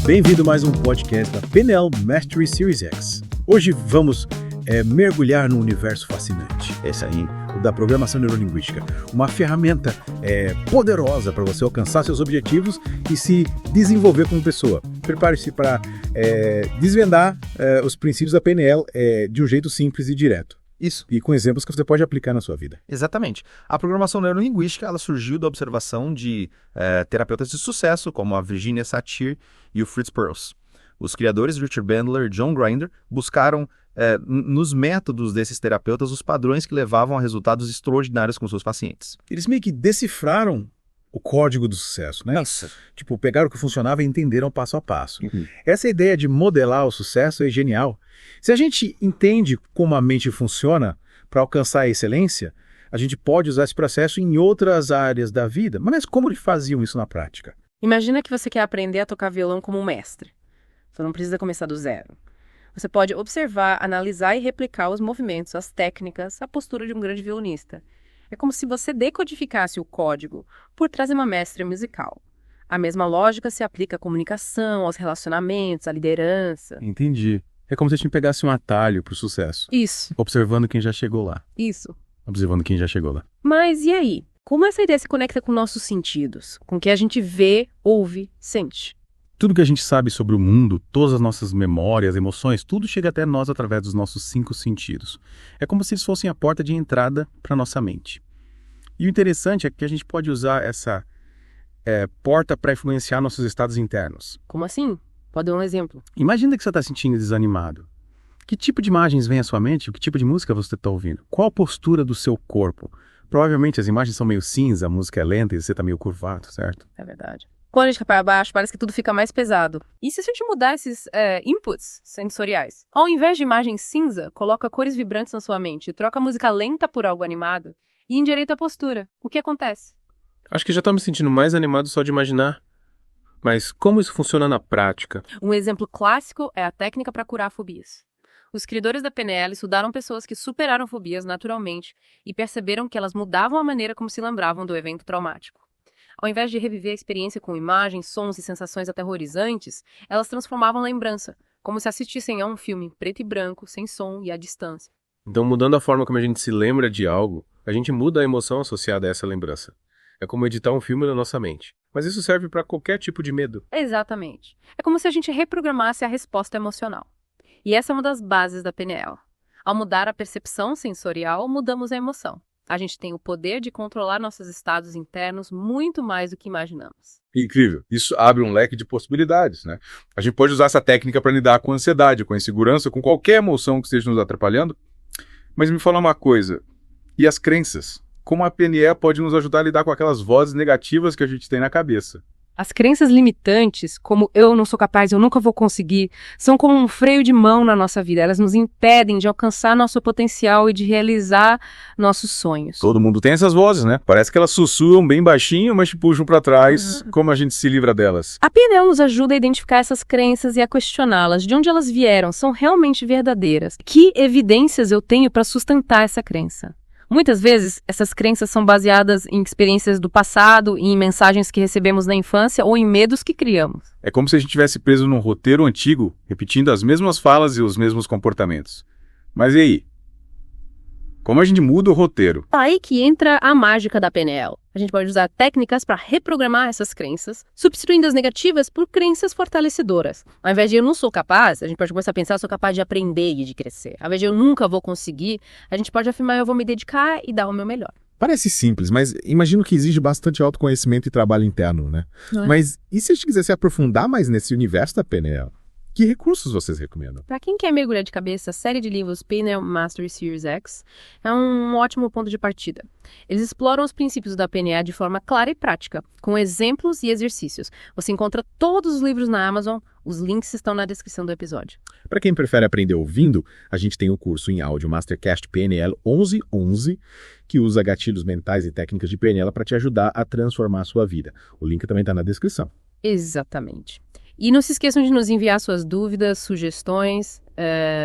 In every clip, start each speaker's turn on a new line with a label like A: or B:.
A: Bem-vindo a mais um podcast da PNL Mastery Series X. Hoje vamos mergulhar num universo fascinante. Esse aí, o da programação neurolinguística. Uma ferramenta poderosa para você alcançar seus objetivos e se desenvolver como pessoa. Prepare-se para desvendar os princípios da PNL de um jeito simples e direto.
B: Isso.
A: E com exemplos que você pode aplicar na sua vida.
B: Exatamente. A programação neurolinguística ela surgiu da observação de terapeutas de sucesso, como a Virginia Satir e o Fritz Perls. Os criadores Richard Bandler e John Grinder buscaram nos métodos desses terapeutas os padrões que levavam a resultados extraordinários com seus pacientes.
A: Eles meio que decifraram o código do sucesso, né?
B: Nossa.
A: Tipo, pegaram o que funcionava e entenderam passo a passo.
B: Uhum.
A: Essa ideia de modelar o sucesso é genial. Se a gente entende como a mente funciona para alcançar a excelência, a gente pode usar esse processo em outras áreas da vida. Mas como eles faziam isso na prática?
C: Imagina que você quer aprender a tocar violão como um mestre. Você não precisa começar do zero. Você pode observar, analisar e replicar os movimentos, as técnicas, a postura de um grande violonista. É como se você decodificasse o código por trás de uma mestra musical. A mesma lógica se aplica à comunicação, aos relacionamentos, à liderança.
A: Entendi. É como se a gente pegasse um atalho para o sucesso.
C: Isso.
A: Observando quem já chegou lá.
C: Isso.
A: Observando quem já chegou lá.
C: Mas e aí? Como essa ideia se conecta com nossos sentidos? Com o que a gente vê, ouve, sente?
A: Tudo que a gente sabe sobre o mundo, todas as nossas memórias, emoções, tudo chega até nós através dos nossos 5 sentidos. É como se eles fossem a porta de entrada para a nossa mente. E o interessante é que a gente pode usar essa porta para influenciar nossos estados internos.
C: Como assim? Pode dar um exemplo.
A: Imagina que você está se sentindo desanimado. Que tipo de imagens vem à sua mente? Que tipo de música você está ouvindo? Qual a postura do seu corpo? Provavelmente as imagens são meio cinza, a música é lenta e você está meio curvado, certo?
C: É verdade. Quando a gente vai para baixo, parece que tudo fica mais pesado. E se a gente mudar esses inputs sensoriais? Ao invés de imagem cinza, coloca cores vibrantes na sua mente, troca a música lenta por algo animado e endireita a postura. O que acontece?
D: Acho que já estou me sentindo mais animado só de imaginar. Mas como isso funciona na prática?
C: Um exemplo clássico é a técnica para curar fobias. Os criadores da PNL estudaram pessoas que superaram fobias naturalmente e perceberam que elas mudavam a maneira como se lembravam do evento traumático. Ao invés de reviver a experiência com imagens, sons e sensações aterrorizantes, elas transformavam a lembrança, como se assistissem a um filme preto e branco, sem som e à distância.
D: Então, mudando a forma como a gente se lembra de algo, a gente muda a emoção associada a essa lembrança. É como editar um filme na nossa mente. Mas isso serve para qualquer tipo de medo.
C: Exatamente. É como se a gente reprogramasse a resposta emocional. E essa é uma das bases da PNL. Ao mudar a percepção sensorial, mudamos a emoção. A gente tem o poder de controlar nossos estados internos muito mais do que imaginamos.
E: Incrível. Isso abre um leque de possibilidades, né? A gente pode usar essa técnica para lidar com a ansiedade, com a insegurança, com qualquer emoção que esteja nos atrapalhando. Mas me fala uma coisa. E as crenças? Como a PNL pode nos ajudar a lidar com aquelas vozes negativas que a gente tem na cabeça?
C: As crenças limitantes, como eu não sou capaz, eu nunca vou conseguir, são como um freio de mão na nossa vida. Elas nos impedem de alcançar nosso potencial e de realizar nossos sonhos.
E: Todo mundo tem essas vozes, né? Parece que elas sussurram bem baixinho, mas te puxam para trás. Como a gente se livra delas?
C: A PNL nos ajuda a identificar essas crenças e a questioná-las. De onde elas vieram? São realmente verdadeiras? Que evidências eu tenho para sustentar essa crença? Muitas vezes, essas crenças são baseadas em experiências do passado, em mensagens que recebemos na infância ou em medos que criamos.
E: É como se a gente estivesse preso num roteiro antigo, repetindo as mesmas falas e os mesmos comportamentos. Mas e aí? Como a gente muda o roteiro?
C: Aí que entra a mágica da PNL. A gente pode usar técnicas para reprogramar essas crenças, substituindo as negativas por crenças fortalecedoras. Ao invés de eu não sou capaz, a gente pode começar a pensar eu sou capaz de aprender e de crescer. Ao invés de eu nunca vou conseguir, a gente pode afirmar eu vou me dedicar e dar o meu melhor.
F: Parece simples, mas imagino que exige bastante autoconhecimento e trabalho interno, né? Mas e se a gente quiser se aprofundar mais nesse universo da PNL? Que recursos vocês recomendam?
C: Para quem quer mergulhar de cabeça, a série de livros PNL Mastery Series X é um ótimo ponto de partida. Eles exploram os princípios da PNL de forma clara e prática, com exemplos e exercícios. Você encontra todos os livros na Amazon, os links estão na descrição do episódio.
F: Para quem prefere aprender ouvindo, a gente tem o curso em áudio Mastercast PNL 1111, que usa gatilhos mentais e técnicas de PNL para te ajudar a transformar a sua vida. O link também está na descrição.
C: Exatamente. E não se esqueçam de nos enviar suas dúvidas, sugestões.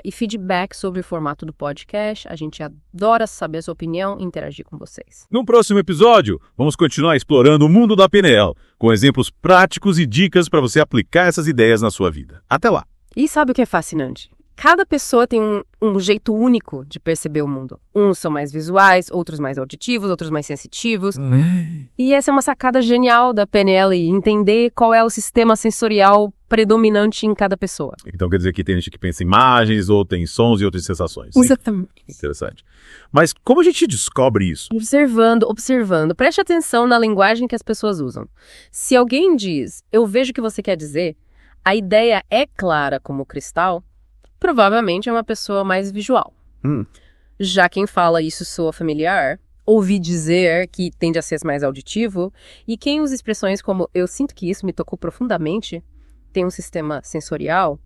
C: e feedback sobre o formato do podcast. A gente adora saber a sua opinião e interagir com vocês.
A: No próximo episódio, vamos continuar explorando o mundo da PNL, com exemplos práticos e dicas para você aplicar essas ideias na sua vida. Até lá!
C: E sabe o que é fascinante? Cada pessoa tem um jeito único de perceber o mundo. Uns são mais visuais, outros mais auditivos, outros mais sensitivos. E essa é uma sacada genial da PNL, entender qual é o sistema sensorial predominante em cada pessoa.
A: Então quer dizer que tem gente que pensa em imagens, ou tem sons e outras sensações.
C: Exatamente.
A: Interessante. Mas como a gente descobre isso?
C: Observando. Preste atenção na linguagem que as pessoas usam. Se alguém diz, eu vejo o que você quer dizer, a ideia é clara como cristal, provavelmente é uma pessoa mais visual. Já quem fala isso soa familiar, ouvi dizer que tende a ser mais auditivo, e quem usa expressões como eu sinto que isso me tocou profundamente, tem um sistema sensorial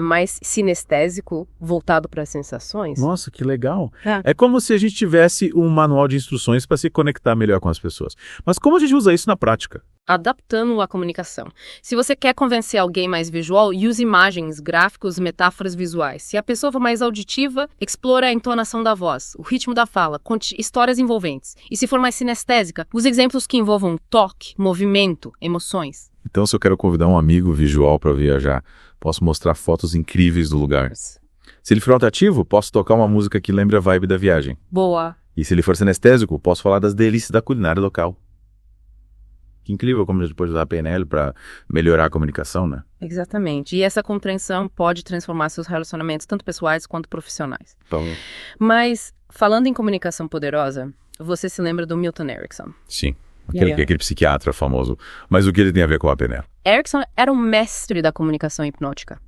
C: mais sinestésico, voltado para as sensações.
A: Nossa, que legal. É como se a gente tivesse um manual de instruções para se conectar melhor com as pessoas. Mas como a gente usa isso na prática?
C: Adaptando a comunicação. Se você quer convencer alguém mais visual, use imagens, gráficos, metáforas visuais. Se a pessoa for mais auditiva, explore a entonação da voz, o ritmo da fala, conte histórias envolventes. E se for mais sinestésica, use exemplos que envolvam toque, movimento, emoções.
E: Então, se eu quero convidar um amigo visual para viajar, posso mostrar fotos incríveis do lugar. Se ele for auditivo, posso tocar uma música que lembre a vibe da viagem.
C: Boa.
E: E se ele for sinestésico, posso falar das delícias da culinária local. Que incrível como a gente pode usar a PNL para melhorar a comunicação, né?
C: Exatamente. E essa compreensão pode transformar seus relacionamentos, tanto pessoais quanto profissionais.
E: Então,
C: Mas, falando em comunicação poderosa, você se lembra do Milton Erickson?
E: sim. Aquele psiquiatra famoso. Mas o que ele tem a ver com a PNL?
C: Erickson era um mestre da comunicação hipnótica.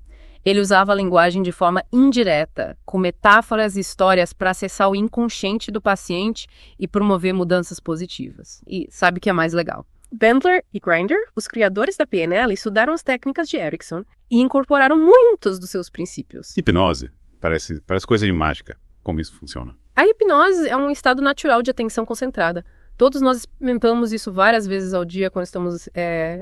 C: Ele usava a linguagem de forma indireta, com metáforas e histórias para acessar o inconsciente do paciente e promover mudanças positivas. E sabe o que é mais legal? Bandler e Grinder, os criadores da PNL, estudaram as técnicas de Erickson e incorporaram muitos dos seus princípios.
G: Hipnose. Parece coisa de mágica. Como isso funciona?
C: A hipnose é um estado natural de atenção concentrada. Todos nós experimentamos isso várias vezes ao dia quando estamos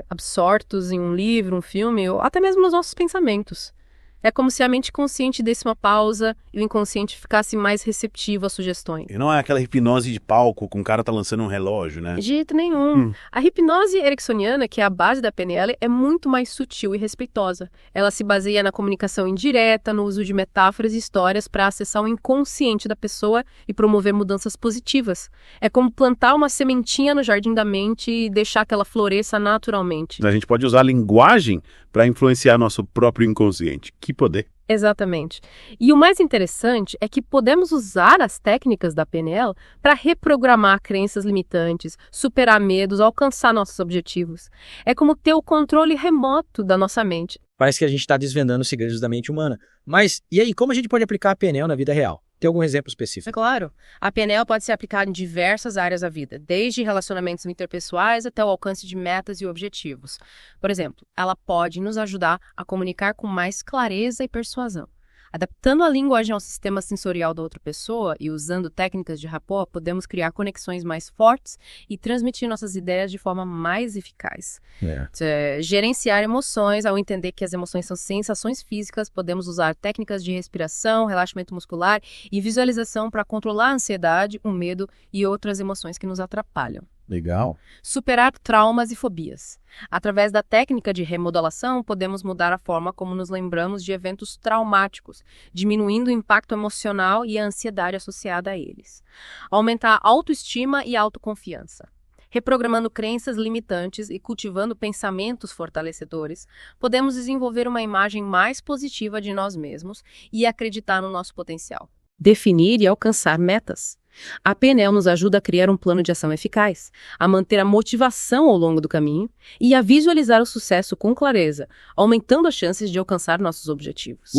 C: absortos em um livro, um filme, ou até mesmo nos nossos pensamentos. É como se a mente consciente desse uma pausa e o inconsciente ficasse mais receptivo às sugestões.
G: E não é aquela hipnose de palco com o cara tá lançando um relógio, né?
C: De jeito nenhum. A hipnose ericksoniana, que é a base da PNL, é muito mais sutil e respeitosa. Ela se baseia na comunicação indireta, no uso de metáforas e histórias para acessar o inconsciente da pessoa e promover mudanças positivas. É como plantar uma sementinha no jardim da mente e deixar que ela floresça naturalmente.
G: A gente pode usar a linguagem para influenciar nosso próprio inconsciente. Que poder.
C: Exatamente. E o mais interessante é que podemos usar as técnicas da PNL para reprogramar crenças limitantes, superar medos, alcançar nossos objetivos. É como ter o controle remoto da nossa mente.
H: Parece que a gente está desvendando os segredos da mente humana. Mas, e aí, como a gente pode aplicar a PNL na vida real? Tem algum exemplo específico?
C: É claro. A PNL pode ser aplicada em diversas áreas da vida, desde relacionamentos interpessoais até o alcance de metas e objetivos. Por exemplo, ela pode nos ajudar a comunicar com mais clareza e persuasão. Adaptando a linguagem ao sistema sensorial da outra pessoa e usando técnicas de rapport, podemos criar conexões mais fortes e transmitir nossas ideias de forma mais eficaz. Gerenciar emoções, ao entender que as emoções são sensações físicas, podemos usar técnicas de respiração, relaxamento muscular e visualização para controlar a ansiedade, o medo e outras emoções que nos atrapalham.
A: Legal.
C: Superar traumas e fobias. Através da técnica de remodelação, podemos mudar a forma como nos lembramos de eventos traumáticos, diminuindo o impacto emocional e a ansiedade associada a eles. Aumentar a autoestima e a autoconfiança. Reprogramando crenças limitantes e cultivando pensamentos fortalecedores, podemos desenvolver uma imagem mais positiva de nós mesmos e acreditar no nosso potencial. Definir e alcançar metas. A PNL nos ajuda a criar um plano de ação eficaz, a manter a motivação ao longo do caminho e a visualizar o sucesso com clareza, aumentando as chances de alcançar nossos objetivos.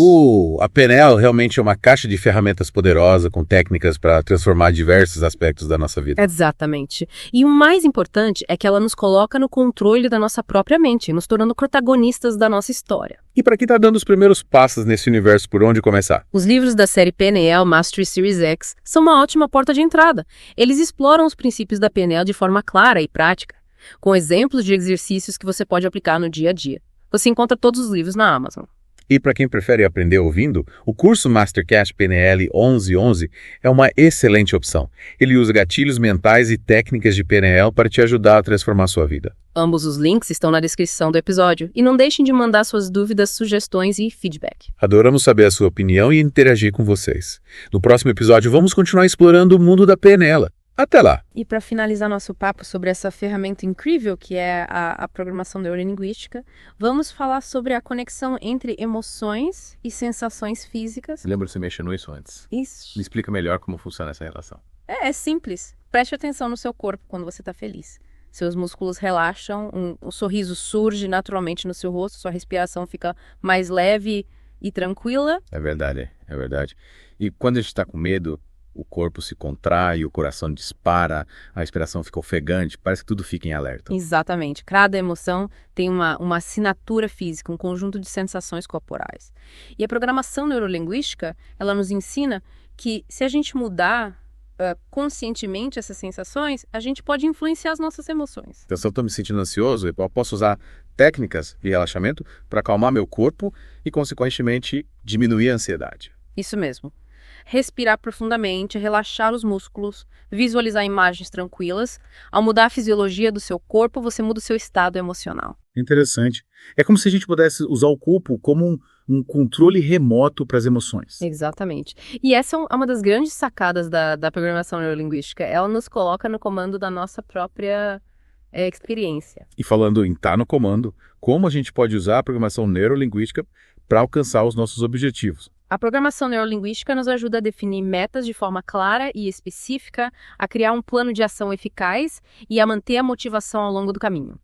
G: A PNL realmente é uma caixa de ferramentas poderosa com técnicas para transformar diversos aspectos da nossa vida.
C: Exatamente. E o mais importante é que ela nos coloca no controle da nossa própria mente, nos tornando protagonistas da nossa história.
G: E para quem está dando os primeiros passos nesse universo, por onde começar?
C: Os livros da série PNL Mastery Series X são uma ótima porta de entrada. Eles exploram os princípios da PNL de forma clara e prática, com exemplos de exercícios que você pode aplicar no dia a dia. Você encontra todos os livros na Amazon.
G: E para quem prefere aprender ouvindo, o curso Mastercast PNL 1111 é uma excelente opção. Ele usa gatilhos mentais e técnicas de PNL para te ajudar a transformar sua vida.
C: Ambos os links estão na descrição do episódio. E não deixem de mandar suas dúvidas, sugestões e feedback.
G: Adoramos saber a sua opinião e interagir com vocês. No próximo episódio, vamos continuar explorando o mundo da PNL. Até lá!
C: E para finalizar nosso papo sobre essa ferramenta incrível que é a programação neurolinguística, vamos falar sobre a conexão entre emoções e sensações físicas.
B: Lembra de você mexer nisso antes?
C: Isso.
B: Me explica melhor como funciona essa relação.
C: É simples. Preste atenção no seu corpo quando você está feliz. Seus músculos relaxam, um sorriso surge naturalmente no seu rosto, sua respiração fica mais leve e tranquila.
B: É verdade. E quando a gente está com medo, o corpo se contrai, o coração dispara, a respiração fica ofegante, parece que tudo fica em alerta.
C: Exatamente. Cada emoção tem uma assinatura física, um conjunto de sensações corporais. E a programação neurolinguística, ela nos ensina que se a gente mudar conscientemente essas sensações, a gente pode influenciar as nossas emoções.
B: Então, se eu estou me sentindo ansioso, eu posso usar técnicas de relaxamento para acalmar meu corpo e, consequentemente, diminuir a ansiedade.
C: Isso mesmo. Respirar profundamente, relaxar os músculos, visualizar imagens tranquilas. Ao mudar a fisiologia do seu corpo, você muda o seu estado emocional.
A: Interessante. É como se a gente pudesse usar o corpo como um controle remoto para as emoções.
C: Exatamente. E essa é uma das grandes sacadas da programação neurolinguística. Ela nos coloca no comando da nossa própria experiência.
E: E falando em estar no comando, como a gente pode usar a programação neurolinguística para alcançar os nossos objetivos?
C: A programação neurolinguística nos ajuda a definir metas de forma clara e específica, a criar um plano de ação eficaz e a manter a motivação ao longo do caminho.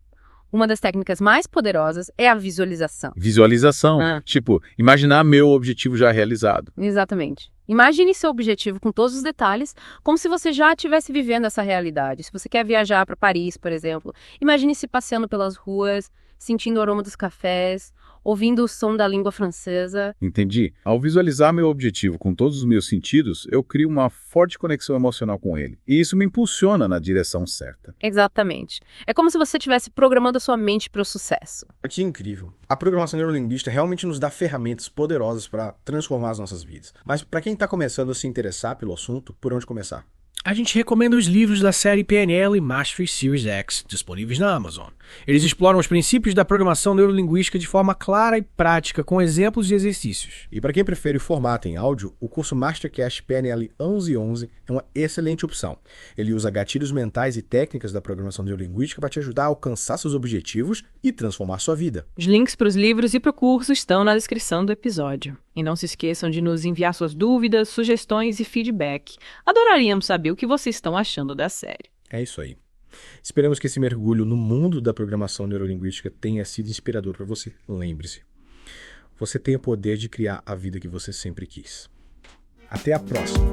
C: Uma das técnicas mais poderosas é a visualização.
E: Visualização, tipo, imaginar meu objetivo já realizado.
C: Exatamente. Imagine seu objetivo com todos os detalhes, como se você já estivesse vivendo essa realidade. Se você quer viajar para Paris, por exemplo, imagine-se passeando pelas ruas, sentindo o aroma dos cafés, ouvindo o som da língua francesa.
E: Entendi. Ao visualizar meu objetivo com todos os meus sentidos, eu crio uma forte conexão emocional com ele. E isso me impulsiona na direção certa.
C: Exatamente. É como se você estivesse programando a sua mente para o sucesso.
I: Que incrível. A programação neurolinguística realmente nos dá ferramentas poderosas para transformar as nossas vidas. Mas para quem está começando a se interessar pelo assunto, por onde começar?
H: A gente recomenda os livros da série PNL Mastery Series X, disponíveis na Amazon. Eles exploram os princípios da programação neurolinguística de forma clara e prática, com exemplos e exercícios.
I: E para quem prefere o formato em áudio, o curso Mastercast PNL 1111 é uma excelente opção. Ele usa gatilhos mentais e técnicas da programação neurolinguística para te ajudar a alcançar seus objetivos e transformar sua vida.
C: Os links para os livros e para o curso estão na descrição do episódio. E não se esqueçam de nos enviar suas dúvidas, sugestões e feedback. Adoraríamos saber o que vocês estão achando da série.
I: É isso aí. Esperamos que esse mergulho no mundo da programação neurolinguística tenha sido inspirador para você. Lembre-se, você tem o poder de criar a vida que você sempre quis. Até a próxima!